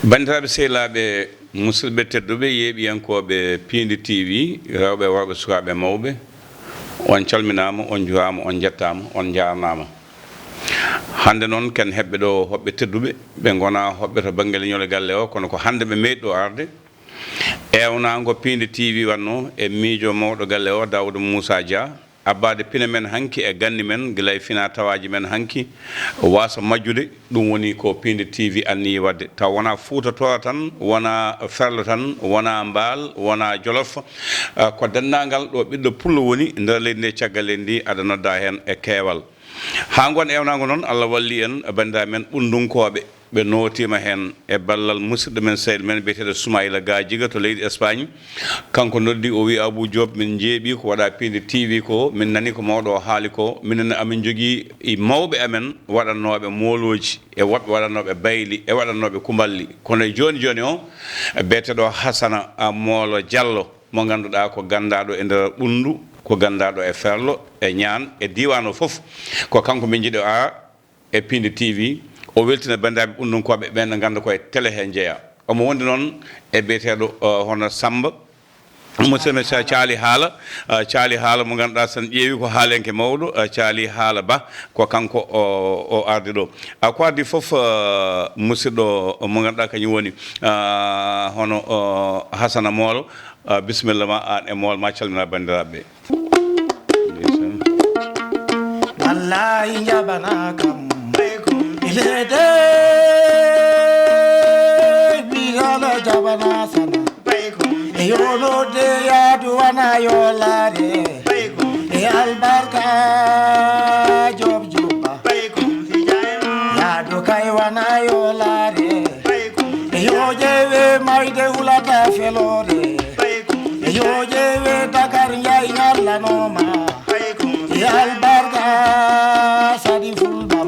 Bandiraɓe sehlaɓe musidɓe tedduɓe yeeɓiyankoɓe Pindi TV rewɓe worɓe sukaɓe mawɓe on calminama on juurama on jettama on jarnama hande noon ken heɓɓe ɗo hoɓɓe tedduɓe ɓe gona hoɓɓe to banggue leñol galle o kono ko hande ɓe meeɗi ɗo arde ewnago Pindi TV wanno e miijo mawɗo galle o Daouda Moussa Dia abbade pina men hanki e gandi men guilay fina tawaji men hanki wasa majjude ɗum woni ko Pindi TV anni wadde taw wona Fouta Tooro tan wona Ferlo tan wona Mbal wona Jolof ko dendagal ɗo ɓiɗɗo pullo woni nder leydi ndi caggal leydi ndi aɗa nodda hen e keewal ha gon ewnago noon Allah walli en bandiraɓe men ɓundunkoɓe ɓe notima hen e ballal musidɗo men seyɗo men biyeteɗo Soumaïla Gadjiga to leydi Espagne kanko noddi o wi Abou Diop min jeeɓi ko waɗa Pindi TV ko min nani ko mawɗo o haali ko minen amin jogui mawɓe amen waɗannoɓe moloji e woɓɓe waɗannoɓe bayli e waɗannoɓe kuballi kono joni joni o biyeteɗo Hassana Molo Diallo mo ganduɗa ko gandaɗo e nder ɓundu ko gandaɗo e Ferlo e Ñaan e diwan o foof ko kanko min jiiɗo e Pindi TV o weltina bandiraɓe ɓundunkoɓe ɓen ganda koye télé he jeeya omo wondi noon e biyeteɗo hono Samba monsieur monsieur Thiali haala mo ganduɗa sen ƴeewi ko haalenke mawɗo Thiali haala ba ko kanko o ardi ɗo ko ardi foof musidɗo mo ganduɗa kañum woni hono Hassana Molo bisimilla ma an e Molo ma calmina bandiraɓe wallahi jabana kam ilede bigala jabana sana e yolo de yadu wana yolare e albarka job juba yadu kai wana yolare e yojewe maide hulata felore e yojewe Dakar njay ngalla noma e albarka sadi fulbam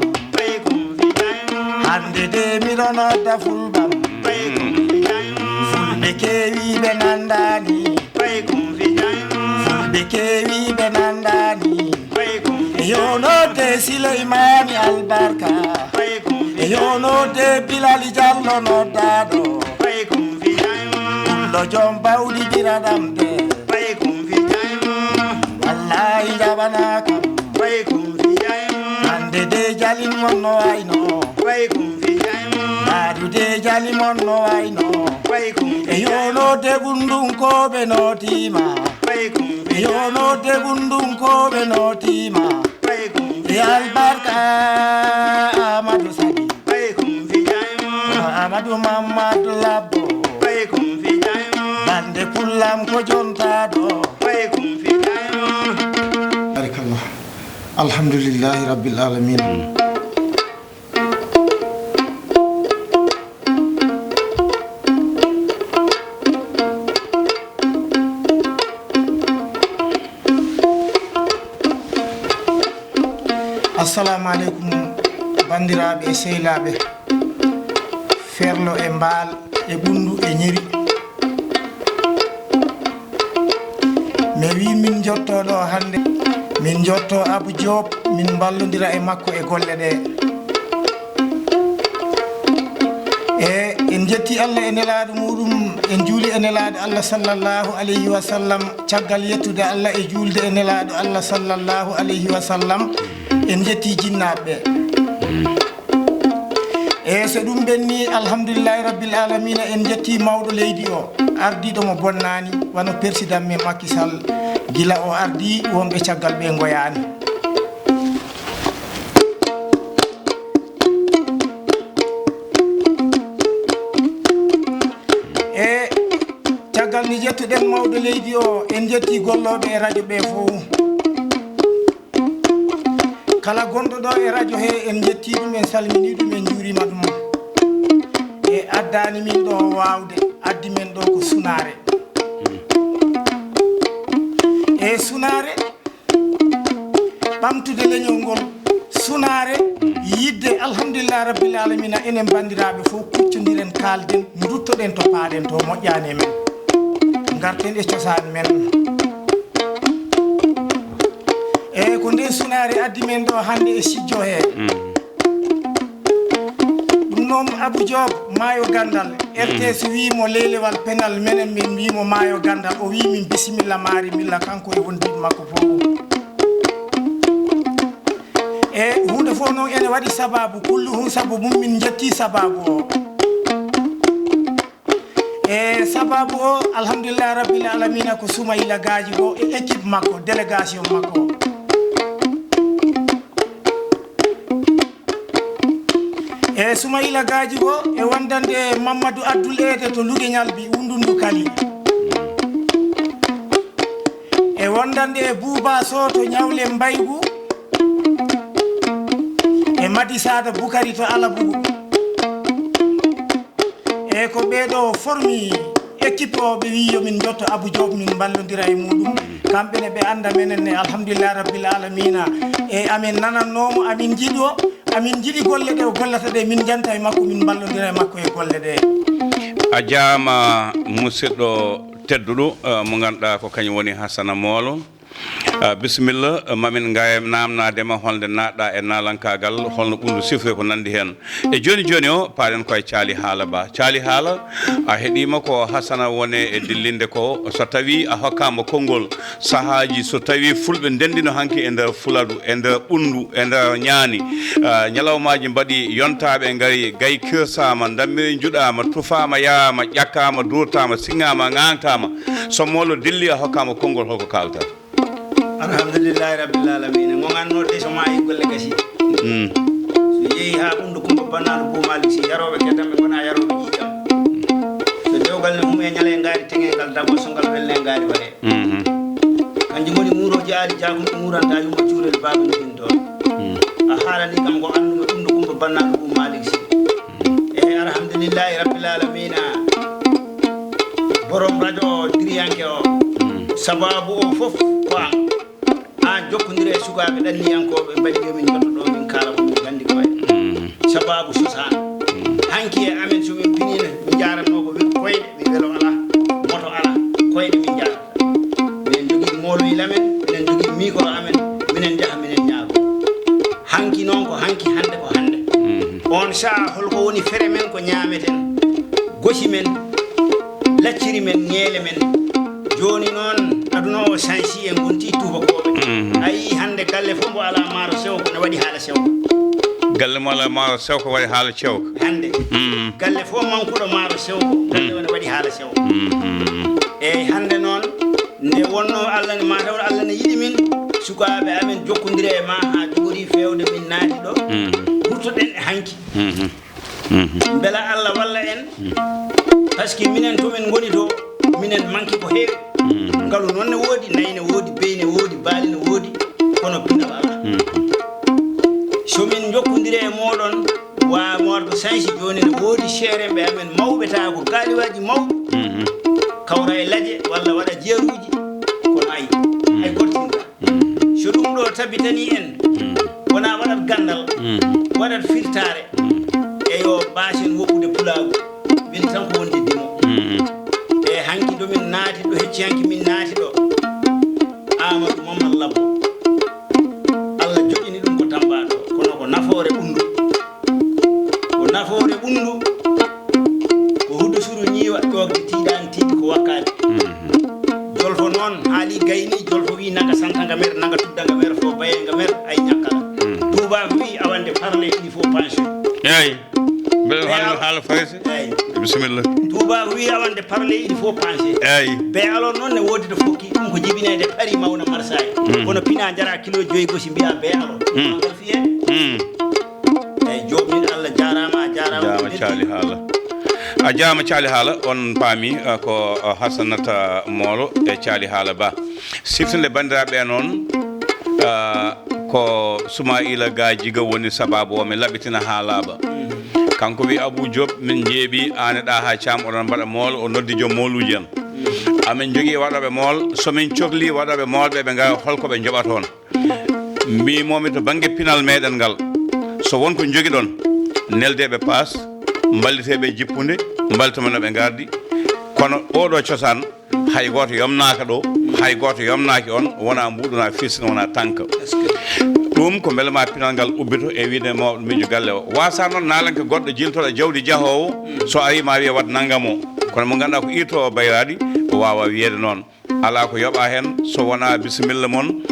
hande de mironota fulbam fulɓe kewi ɓe nandani fulɓe kewi ɓe nandani e yonode Sileymani albarka e yonode Bilali Diallo noddaɗo pullo joom bawɗi jiraɗam de wallahi jaɓana kam hande de jalin mon no wayno de jali mon no wayno e yonode ɓundunkoɓe notima e yonode ɓundunkoɓe notima e albarka Amadou Sadi Amadou Mamadou Labbo bande pullam ko jontaɗo barakallah alhamdulillahi rabbil alamin assalamu aleykum bandiraɓe e sehlaɓe Ferlo e Mbal e Ɓundu e Ñiri mi wi min jottoɗo hande min jotto Abou Diop min ballodira e makko e golle ɗe e en jetti Allah e nelaɗo muɗum en juuli e nelaɗo Allah sallllahu alayhi wa sallam caggal yettude Allah e julde e nelaɗo Allah sallllahu alayhi wa sallam en jetti jinnaɓe e so ɗum ɓenni alhamdulillahi rabbil alamina en jetti mawɗo leydi o ardiɗo mo bonnani wano président men Macky Sall gila o ardi wonɓe caggal ɓe goyani e caggal ni jettuɗen mawɗo leydi o en jetti golloɓe e radio ɓe fof kala gonɗo ɗo e radio he en jetti ɗum en salmini ɗum en juurima ɗum e addani min ɗo wawde addi men ɗo ko sunare e sunare ɓamtude leñol ngol sunare yidde alhamdulillah rabbil alamina enen bandiraɓe fof kuccodiren kalden duttoɗen to paaɗen to moƴƴani men garten e cosaan men e ko nden sunare addi men ɗo hande e sijjo he ɗum noon Abou Diop maayo gandal RTS wimo leelewal penal menen min mbimo maayo gandal o wi min bisimilla maari milla kanko e wondiɓe makko fof e hunde fof noon ene waɗi sababu kullu hun sabu mum min jetti sababu o e sababu o alhamdulillah rabbil alamina ko Soumaïla Gadjigo e équipe makko délégation makko e Soumaïla Gadjigo e wondande Mamadou Abdoul Ede to Lugueñal bi Wundundu Kali e wondande Bouba Sow to Ñawle Mbaygu e Madi Sada Boukari to Alabougou e ko ɓeɗo formi équipe o ɓe wi yomin jotto Abou Diop min ballodira e muɗum kamɓene ɓe anda menen ne alhamdulillah rabbil alamina e amin nanannomo amin jiiɗi golle ɗe o gollata ɗe min janta e makko min ballodira e makko e golle ɗe a jaama musidɗo tedduɗo mo ganduɗa ko kañum woni Hassana Molo bisimilla mamin gay namnadema holde naɗɗa e nalankagal holno ɓundu sifre ko nandi hen e joni joni o paɗen koye Thiali Haala Ba Thiali Haala a heeɗima ko Hassana wone e dillinde ko so tawi a hokkama konngol sahaji so tawi fulɓe ndendino hanki e nder fuladu e nder ɓundu e nder ñaani ñalawmaji mbaɗi yontaɓe gari gay kirsama dammiri juɗama tufama yama ƴakkama durtama siŋama gantama so molo dilli a hokkama konngol holko kalta alhamdulillahi rabbil alamin mo ganno de so maayi golle gasi so yeehi ha ɓundu Kumba Bannaɗo Boumalik Sy yaroɓe kedamɓe gona yaroɓe ƴiƴam so dewgal ne hum e ñale ngaari teŋengal dago so ngal welne ngaari waɗe kanjum woni muuroji aadi jagum ɗo muranta yumma cuurel baɓe ɗin toon a haalani kam ko andume ɓundu Kumba Bannaɗo Boumalik Sy e alhamdulillahi rabbil alamin borom radio o diriyanke o sababu o fof ko an jokkodire e sukaɓe ɗanniyankoɓe mbaɗi yomin jottoɗo min kala ko min gandi koye sababu susan hanki e amen somin pinina min jaranno ko koyɗe min welo ala moto ala koyɗe min jarata minen jogui moloyil amen minen jogui micro amen minen jaaha minen ñaago hanki noon ko hanki hande ko hande on saaha holko woni fere men ko ñameten gosi men lacciri men ñeele men joni noon aduna o sansi en gonti tubakoɓe ayi hande galle fof mbo ala maaro sewko ne waɗi haala sewko galle mo ala maaro sewko waɗi haala cewko hande galle fof mankuɗo maaro sewko galle o ne waɗi haala sewko eyyi hande noon nde wonno Allah ne matawɗo Allah ne yiɗi min sukaɓe amen jokkodira e ma ha jogori fewde min naati ɗo hurtoɗen e hanki beela Allah walla en par ce que minen tomin goni to minen manki ko heewi ngalu noon ne woodi nayi ne woodi beyi ne woodi baali ne woodi kono pinal ala somin jokkodire e moɗon wa morko sansi joni ne woodi seeremɓe amen mawɓe taa ko gaaliwaji mawɓe kawra e laaje walla waɗa jeeruji kono ayi ay gortinta so ɗum ɗo tabitani en wona waɗat gandal waɗat firtare e yo basen woppude pulagu wini tan ko wonde dimo e hanki ɗo min naati ɗo hecci hanki min naati ɗo Amadou Mamadou Labo Allah joƴini ɗum ko tambaɗo kono ko nafoore ɓundu ko nafoore ɓundu ko huɗo suru ñiiwa ƴogde tiiɗani tiiɗi ko wakkade jolfo noon haali gayni jolfo wi naga santaga mer naga tuddaga mer fo bayenga mer ay ñakkala Touba ko wi awande parle il faut pension eyi mbeɗa haala farisi eyi bisimilla Touba ko wi awande parle il faut penser eyi be alors noon ne woodi to fokki ɗum ko jibinede pari mawna marsaye kono pina jara kilo joyi gosi mbiya be alors ngal fiye eyyi jomniɗo Allah jarama a jarama Thiali Haala a jaama Thiali Haala on paami ko Hassanata Molo e Thiali Haala Ba siftinde bandiraɓe noon ko Soumaïla Gadjigo woni sababu o mi laɓitina haalaɓa kanko wi Abou Diop min jeeɓi an ɗa ha caam oɗon mbaɗa mool o noddi joom moluji en amin jogui waɗoɓe mool somin cohli waɗoɓe moolɓe ɓe gawa holkoɓe joɓa toon mbimomi to banggue pinal meɗen ngal so wonko jogui ɗon neldeɓe paas mballiteɓe jippude mbaltuma ɓe gardi kono oɗo cosaan hay goto yomnaka ɗo hay goto yomnaki on wona mbuɗuna fisne wona tanka ɗum ko beele ma pinal ngal ubbito e wiide mawɗo miijo galle o wasa noon nalanke goɗɗo jiltoɗo jawdi jahowo so ari ma wiya wat naggam o kono mo ganduɗa ko irto bayradi o wawa wiyede noon ala ko yoɓa hen so wona bisimilla moon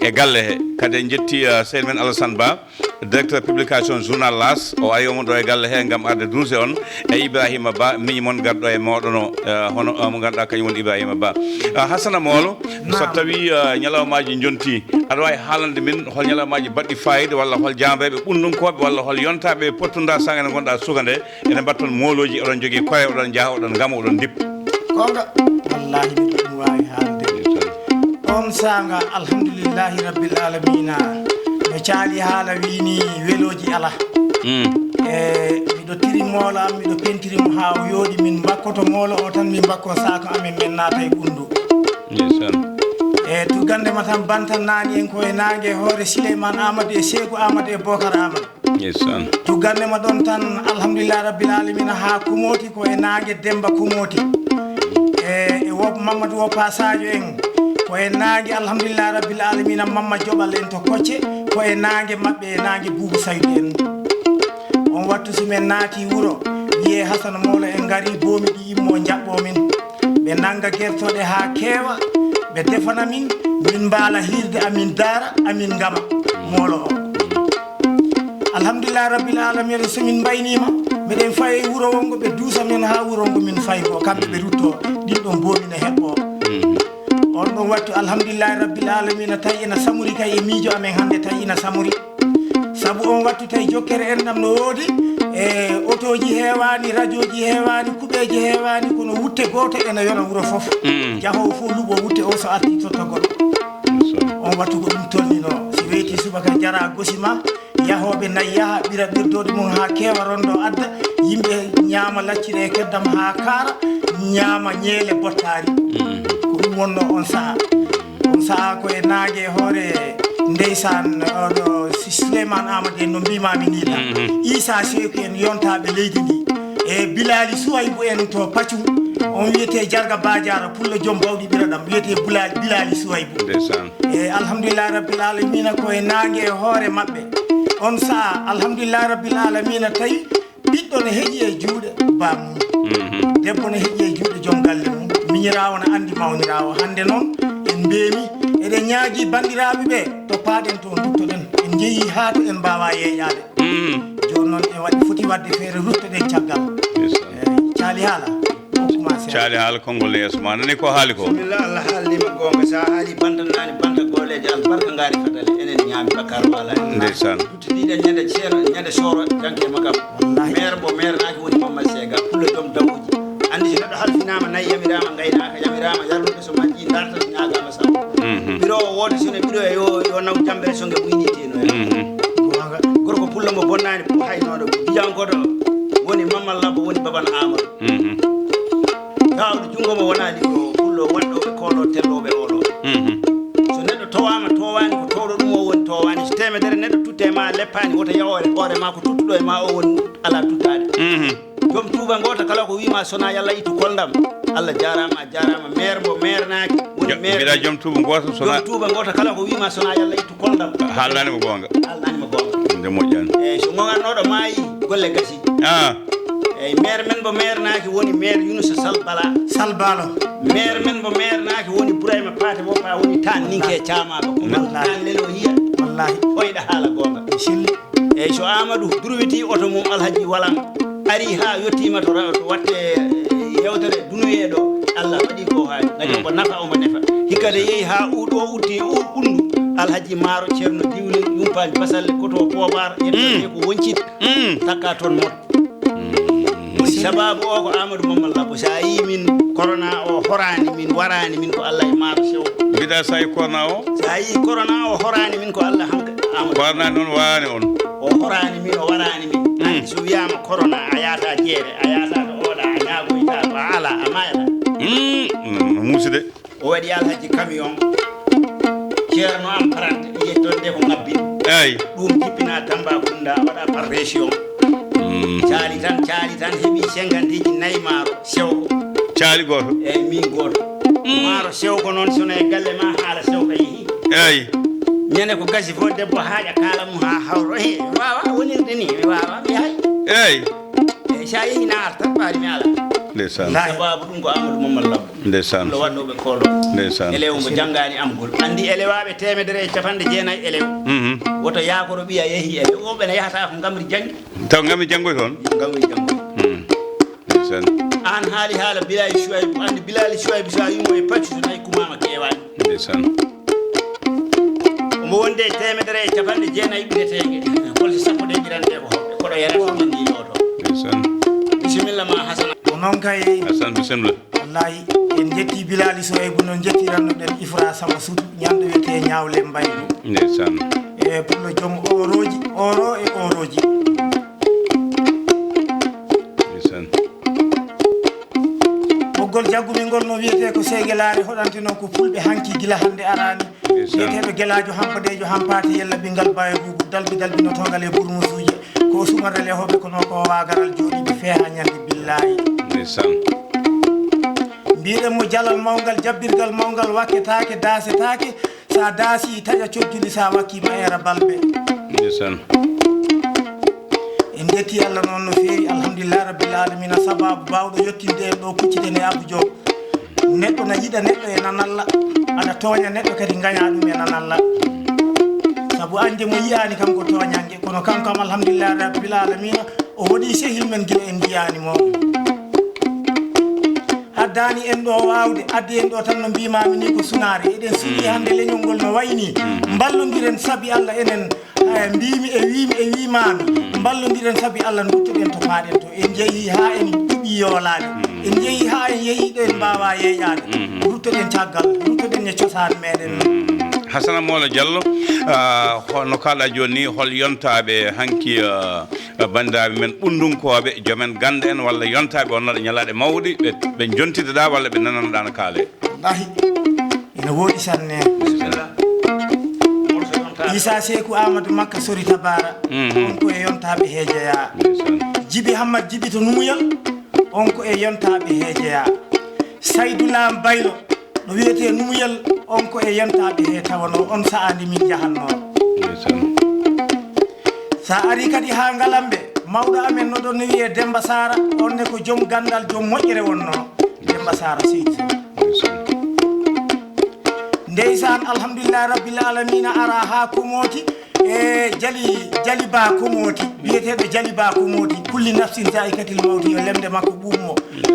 e galle he kadi en jetti seydi men Alassane Ba directeur publication journal L'As o ari omo ɗo e galle he gam arde duse on e Ibrahima Ba miñi moon garɗo e moɗono hono mo ganduɗa kañum woni Ibrahima Ba Hassana Molo so tawi ñalawmaji jonti aɗa wawi haalande min hol ñalawmaji baɗɗi fayida walla hol jamreɓe ɓundunkoɓe walla hol yontaɓe pottuda sanga nde gonɗa suka nde ene mbatton moloji oɗon jogui koye oɗon jaaha oɗon gama oɗon dippa gonga wallahi miɗo ɗum wawi haalde on sanga alhamdulillahi rabbil alamina no caali haala wini weloji ala miɗo tiri moolo am miɗo pentirimo ha o yooɗi min bakkoto moolo o tan min bakko sako amin min naata e ɓundu to gandema tan bantan nani en koye nangue hoore Souleymane Amadou e Sékou Amadou e Bocar Amadou to gandema ɗon tan alhamdulillah rabbil alamina ha kumoti koye nangue Demba kumoti e wob Mamadou Wopa Sadio en koye nangue alhamdulillah rabbil alamina Mamma Joɓal en to Kocce koye nangue mabɓe e nangue Boubou Saydou en on wattu sumen naati wuuro wiye Hassana Molo en gari bomi ɗi immo jaɓɓo min ɓe nanga gertoɗe ha keewa ɓe defana min mbaala hirde amin daara amin gama moolo o alhamdulillah rabbil alamina somin mbaynima miɗen fayi wuuro wongo ɓe duusa men ha wuuro ngo min fayi ko kamɓe ɓe rutto ɗin ɗon bomine heɓɓo on ɗon wattu alhamdulillahi rabbil alamina tawi ina samuri kay e miijo amen hannde tawi ina samuri sabu on wattu tawi jokkere en ɗam no woodi e otoji heewani radio ji heewani kuɓeji heewani kono wutte goto ene yona wuuro foof jahowo fof luuɓo wutte o so arti totta goɗɗo on wattu ko ɗum tolnino si weyti subaka jara gosima yahoɓe nayi yaha ɓira ɓirdode mum ha keewa rondo adda yimɓe ñaama laccire e keddam ha kaara ñaama ñeele bottari ko ɗum wonno on saaha koye nague hoore ndeysan oɗo Souleymane Amadou en no mbimami ni tan Issa Sékou en yontaɓe leydi ndi e Bilali Souhaybou en to Pacum on wiyete Jarga Badiara pullo joom bawɗi ɓiraɗam wiyete Bilali Souhaybou e alhamdulillah rabbil alamina koye nague e hoore mabɓe on saaha alhamdulillah rabbil alamina tawi ɓiɗɗo ne heeƴi e juuɗe bamum debbo ne heeƴi e juuɗe joom galle mum miñirawo ne andi mawnirawo hande noon en mbeemi eɗen ñaagui bandiraɓe ɓe to paaɗen toon duttoɗen en jeeyi haa to en mbawa yeeƴade joni noon en waɗi foti wadde feere ruttoɗen caggal caali haala caali haala konngol yeeso ma nani ko haali ko bismillah Allah haalnima gonga sa haali bantanani banta golleje albarka ngaari fatale enen ñaami bakar wala ndeysan duttiɗiɗen ñande ceeno ñande soro janke makam maire mo maire naaki woni Mamma Sega pulla joom dawuji andi so neɗɗo halfinama nayi yamirama gaynaka yamirama yarnude so majji darta ñagama sam ɓiro o woodi sone ɓiro e yo naw jambere songe ɓuyniteno gorko pulla mo bonnani haynoɗo biyankoɗo woni Mamadou Labbo woni Baban Amadou gawɗo jungo mo wonani ko pullo waɗɗoɓe koɗo telloɓe oɗo so neɗɗo towama towani ko towɗo ɗum o woni towani so temedere neɗɗo tutte ma leppani woto yawore hoore ma ko tuttuɗo e ma o woni ala tuttade joom tuuba goto kala ko wima sona yallah ittu koldam Allah jarama a jarama maire mo maire naki woni maire mbiɗa joom tuuba goto sona joom tuuba goto kala ko wima sona yallah ittu koldam haalnanimo gonga haalnanimo gonga nde moƴƴani eyyi so gogannoɗo maayi golle gasi eyyi maire men mo maire naki woni maire Younousa Salbalo maire men mo maire naki woni Bourayma Paté Wopa woni tan ninke camaba ko tan lelo yiya wallahi oyɗa haala gonga eyyi so Amadou durwiti oto mum Alhaji Walam ari ha yettima to watte yewtere dunoyeɗo Allah waɗi ko haali gadi ko nafa omo nefa hikkade yeehi ha uɗo utti ɓundu Alhaji Maro ceerno diwle yumpaji basalle koto pobar yettete ko woncit takka toon mot sababu o ko Amadou Mamadou Labbo sa yi min corona o horani min warani min ko Allah e Maro sew mbiɗa sa yi corona o sa yi corona o horani min ko Allah hanka Amadou corona noon warani on o horani min o warani min andi so wiyama corona a yata jeere a yata to oɗa a ñagoyta to a ala a mayata muuside o waɗi Alhaji camion ceerno am parante yettonde ko ngabbi eyyi ɗum jippina Tambacounda waɗa par région caali tan heeɓi 50 ji nayyi maaro sewko caali goto eyyi min goto maaro sewko noon sono e galle ma haala sewko yeehi eyyi ñande ko gasi fo debbo haaƴa kala mum ha hawro he wawa wonirde ni mi wawa mi yahay eyi e sa yehi na arta ɓaari mi ala ndeysaan sababu ɗum ko Amadou Mamadou Labbo ndeysaan lo wadnoɓe kolo ndeysaan elew mo janggani amgol andi elewaɓe 150 elew woto yakoro ɓiya yeehi elew o ɓene yahata ko gamri janggi taw ngami janngoy toon gamri janggoy ndeysaan an haali haala Bilali Chouaibou andi Bilali Chouaibou so a wimo e paccu so nayi kumama kewani ndeysaan omo wonde 150 ɓiretege holto sappo de jirante ko hoɓɓe koɗo yarata janggi yoto ndeysaan bisimilla ma Hasana ko noon kay Hassan bisimilla wallahi en jetti Bilali Souaibou noon jettiranno ɗen Ifra Samba Sutu ñamɗo wiyete ñawle mbayni ndeysaan e pour le joom oroji oro e oroji ndeysaan ɓoggol jaggumi ngol no wiyete ko seygelaare hoɗante noon ko fulɓe hanki gila hannde arani wiyeteɗo guelajo hampadejo hampate yella ɓingal baye bubu dalbinotogal e bourmousuje ko sumarele hoɓe kono ko wagaral jooɗiɓe feeha ñande billahi ndeysaan mbiɗen mo jalal mawgal jabbirgal mawgal wakketake dasetake sa daasi taƴa codduli sa wakkima era balɓe ndeysaan en jetti Allah noon no feewi alhamdulillah rabbil alamina sababu bawɗo yettinde en ɗo kucciten e Abou Diop neɗɗo na yiɗa neɗɗo e nanalla aɗa tooña neɗɗo kadi gaña ɗum e nanalla saabu ande mo yiyani kam ko toñangue kono kankam alhamdulillah rabbil alamina o waɗi sehil men guila en jiyani mo addani en ɗo wawde addi en ɗo tan no mbimami ni ko sunare eɗen suuɗi hande leñol ngol no wayni ballodiren saabi Allah enen mbimi e wimami ballodiren saabi Allah duttoɗen to paɗen to en jeehi ha en ɗiɓi yoolade en jeehi ha en yeehiɗo en mbawa yeeƴade duttoɗen caggal duttoɗen e cosaan meɗen Hasana Molo Diallo no kalɗa joni ni hol yontaɓe hanki bandiraɓe men ɓundunkoɓe jomen ganda en walla yontaɓe wonnoɗe ñalaɗe mawɗi ɓe jontideɗa walla ɓe nananoɗa no kaale wallahi ene woɗi sanne Issa Sekou Amadou Makka Sori Tabara on ko e yontaɓe heejeya Djibi Hamad Djibi to Numuyal on ko e yontaɓe heejeya Saydou Lam Baylo no wiyete Numuyal on ko e yontaɓe he tawano on sa'andi min jahanno sa ari kadi ha ngalamɓe mawɗo amen noɗon no wiye Demba Sara onne ko joom gandal joom moƴƴere wonno Demba Sara Seydi ndeysan alhamdulillah rabbil alamina ara ha komoti e jali ba komoti biyeteɗo jali ba komoti kulli nafsin zaikatil mawti yo lemde makko ɓummo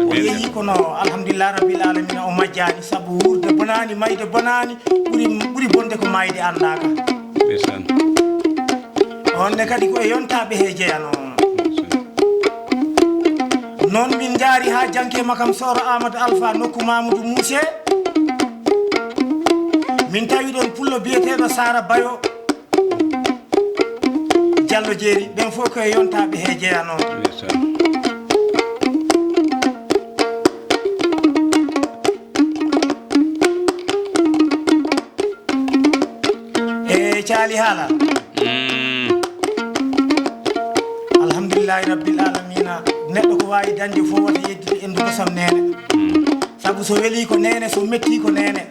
o yeehi kono alhamdulillah rabbil alamina o majjani saabu wurde bonani mayde bonani ɓuuri bonde ko mayde andaka onne kadi ko e yontaɓe he jeyano noon min jaari ha janke makam soro Amadou Alpha nokku Mamadou Moussé min tawi ɗon pullo biyeteɗo Sara Bayo Diallo Jeeri ɓen fof koye yontaɓe he jeyano e caali haala alhamdulillahi rabbil alamina neɗɗo ko wawi dañde fof wata yeddude endu kosam nene saabu so weeli ko nene so metti ko nene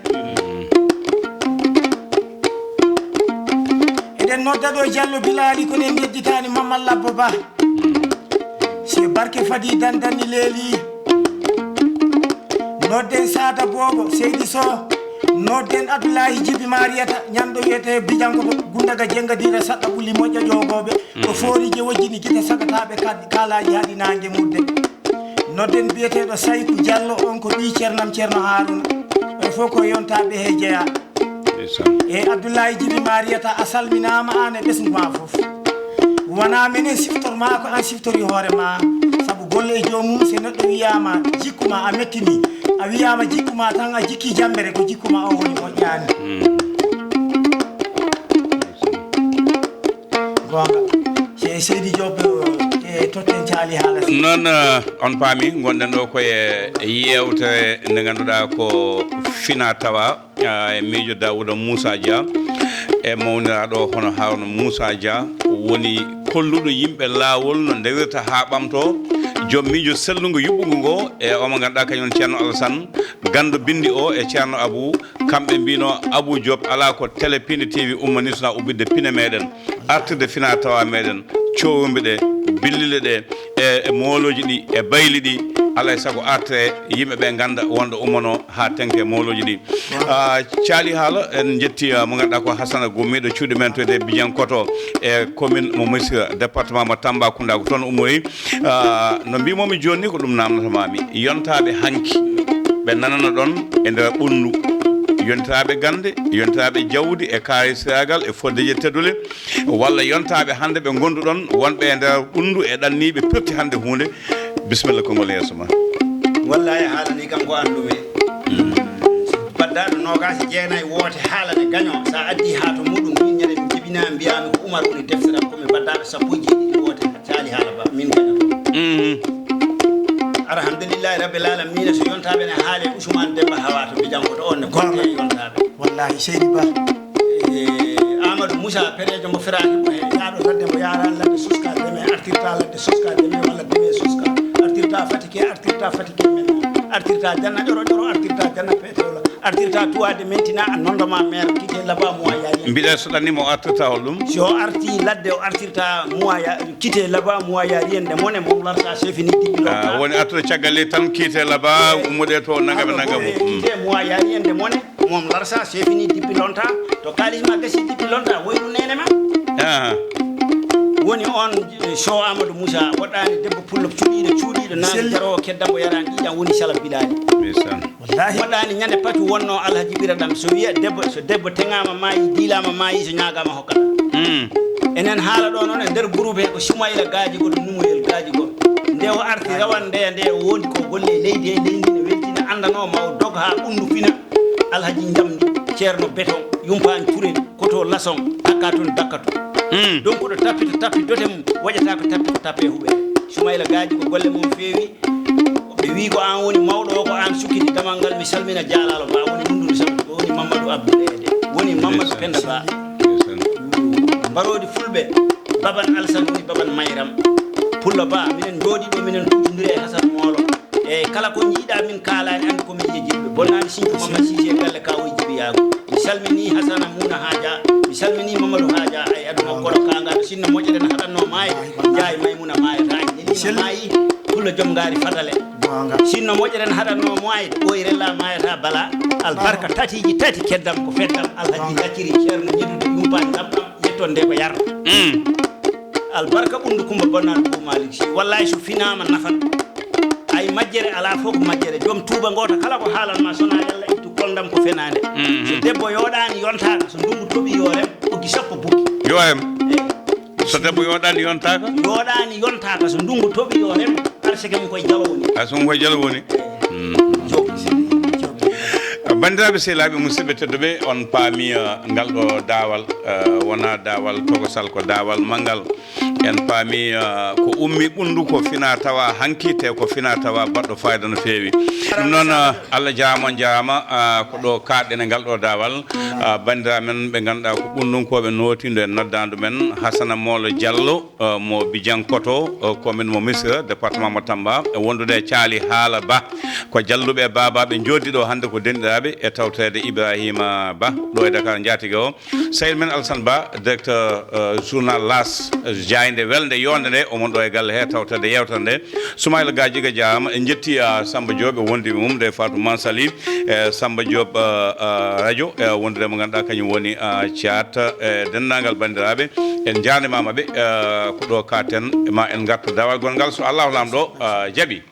eɗen nodda ɗo Diallo Bilali ko nen jedditani Mamadou Labbo Ba se barke fadi dandani leeli nodden Sada Bobo Seydi Sow nodden Abdoulahi Djibi Mariata ñamɗo wiyete bijanko Gundaga Jengadira saɗɗa ɓulli moƴƴa jogoɓe ko foriji wojjini guite sagataɓe kalaji haɗi nangue mudde nodden biyeteɗo Saykou Diallo on ko ɓi ceernam ceerno Haruna ɓe fof ko yontaɓe he jeeya e Abdoulahi Djibi Mariata a salminama an e ɓesguma foof wona menen siftorma ko an siftori hoorema saabu golle e jomum se neɗɗo wiyama jikkuma a mettini a wiyama jikkuma tan a jikki jambere ko jikkuma o woni moƴƴani gonga se Seydi Diop e totten caali haala noon on paami gonɗen ɗo koye yewtere nde ganduɗa ko fina tawa e miijo Dawouda Moussa Dia e mawniraɗo hono Harouna Moussa Dia woni kolluɗo yimɓe laawol no ndewirta ha ɓamto joom miijo sellugo yuɓɓugo ngo e omo ganduɗa kañum ceerno Alassane gando bindi o e ceerno Abou kamɓe mbino Abou Diop ala ko télé Pinde TV ummani sona ubbidde pine meɗen artirde fina tawa meɗen cowumɓe ɗe billile ɗe e moloji ɗi e bayli ɗi alay sago arte yimɓe ɓe ganda wonɗo ummano ha tenke moloji ɗi caali haala en jetti mo ganduɗa ko Hassana Gummiɗo cuuɗi men to de Bidiankoto e commune mo Missira département mo Tambacounda ko toon ummoyi no mbimomi joni ni ko ɗum namdotomami yontaɓe hanki ɓe nanana ɗon e nder ɓundu yontaɓe gande yontaɓe jawdi e kayisiragal e foddeje teddule walla yontaɓe hande ɓe gonduɗon wonɓe e nder ɓundu e ɗanniɓe perti hande hunde bisimilla kongol yeeso ma wallahi haalani kam ko andumi baddaɗo nogasi jeenayyi woote haalane gagnant sa addi ha to muɗum min ñande mi jibina mbiyami ko Oumar woni deftere am komi baddaɗo sappoji ɗiɗi woote caali haala ba min gagnant alhamdulillahi rabbil alamina so yontaɓe ne haale Ousmane Demba Hawa to Bidiankoto on ne gonɗe yontaɓe wallahi seydi Ba Amadou Moussa perejo mo firaki mo yaɗo ladde mo yara ladde suska deme artirta ladde suska deme walla deme suska artirta fatike men artirta janna ƴoro artirta janna peetola artirta tuwade mentina a nondoma maire kite laba mois yaari mbiɗa so ɗanni mo artirta hol ɗum si o arti ladde o artirta mois kite laba mois yaari en nde mone mom larta chefini diɓi woni artude caggal tan kiite laba ummuɗe to nagam kite mois yaari en nde mone mom larsa chefini diɓi lonta to kalisma gasi diɓi lonta woyru nene ma woni on show Amadou Moussa waɗani debbo pullo cuuɗiɗo nani jaro keddambo yarani ɗiɗan woni sala bilali wallahi waɗani ñande pati wonno alhaji ɓiraɗam so wiya debbo teŋama maayi diilama maayi so ñagama hokkata enen haala ɗo noon e nder groupe he ko Soumaïla Gadjigo ɗo Numoyel Gadjigo nde o arti rawan nde o wondi ko golle leydi e leydi ne weltina andanoma o dog ha ɓundu fina alhaji jamdi ceerno béton yumpani Touré koto laçon dakka toon dakkato donc ɗo tappi dote mum waƴata ko tappe huɓe Soumaïla Gadjigo golle mum feewi ɓe wi ko an woni mawɗo o ko an sukkiti damal ngal mi salmina jaalalo ba woni ɗumdudu sam o woni Mamadou Abdoulede woni Mamadou Penda Ba mbarodi fulɓe baban Alassane woni baban Mayram Pullo Ba minen jooɗi ɗo minen kucodiri e Hassane Molo e kala ko jiiɗa min kaalani andi komin yejjiɓe bonnani Sinthiou Mamadou Cissé galle kawoy Djibiyago mi salmini Hassana Mouna Hadja mi salmini Mamadou Hadja ay aduna koɗo kagaɗo sinno moƴƴeɗen haɗanno maayde jaay Maymuna mayataji nenima maayi Pullo joom ngaari fadale sinno moƴƴeɗen haɗanno moayde ɓoyi rella mayata bala albarka tatiji tati keddam ko feddam alhaji yacciri ceerno ñedude yumpani ɗamɗam yetton nde ko yarta albarka ɓundu Coumba bonnaɗo Bou Malick Sy wallahi so finama nafat ay majjere ala fof ko majjere joom tuuba goto kala ko haalanma sona yalla ittu koldam ko fenade so debbo yoɗani yontaka so ndungu tooɓi yo rem ɓoggi sappo bukki yo hem so debbo yoɗani yontaka so ndungu tooɓi yo rem arseke mum koye jalo woni asum koye jalo woni bandiraɓe sehilaɓe musidɓe tedduɓe on paami ngal ɗo daawal wona daawal togosal ko daawal manggal en paami ko ummi ɓundu ko fina tawa hanki te ko fina tawa baɗɗo fayida no feewi ɗum noon Allah jaama on jaama ko ɗo kaɗɗen e ngal ɗo daawal bandiraɓe men ɓe ganduɗa ko ɓundunkoɓe notindo e noddandu men Hassana Molo Diallo mo Bidiankoto commune mo Missira département mo Tamba e wondude caali haala ba ko jalluɓe babaɓe joddi ɗo hande ko denɗiraɓe e tawtede Ibrahima Ba ɗo e Dakar jatigue o sehil men Alassane Ba directeur journal L'As jayde welde yonde nde omon ɗo e galle he tawtede yewtere nde Soumaïla Gadjigo jaama en jetti Samba Diop e wondiɓe mum de Fatou Mansali e Samba Diop radio e wondude mo ganduɗa kañum woni Thiat e dendagal bandiraɓe en jarnimamaɓe ko ɗo katen ma en gartu dawal gongal so Allahu lamɗo jaaɓi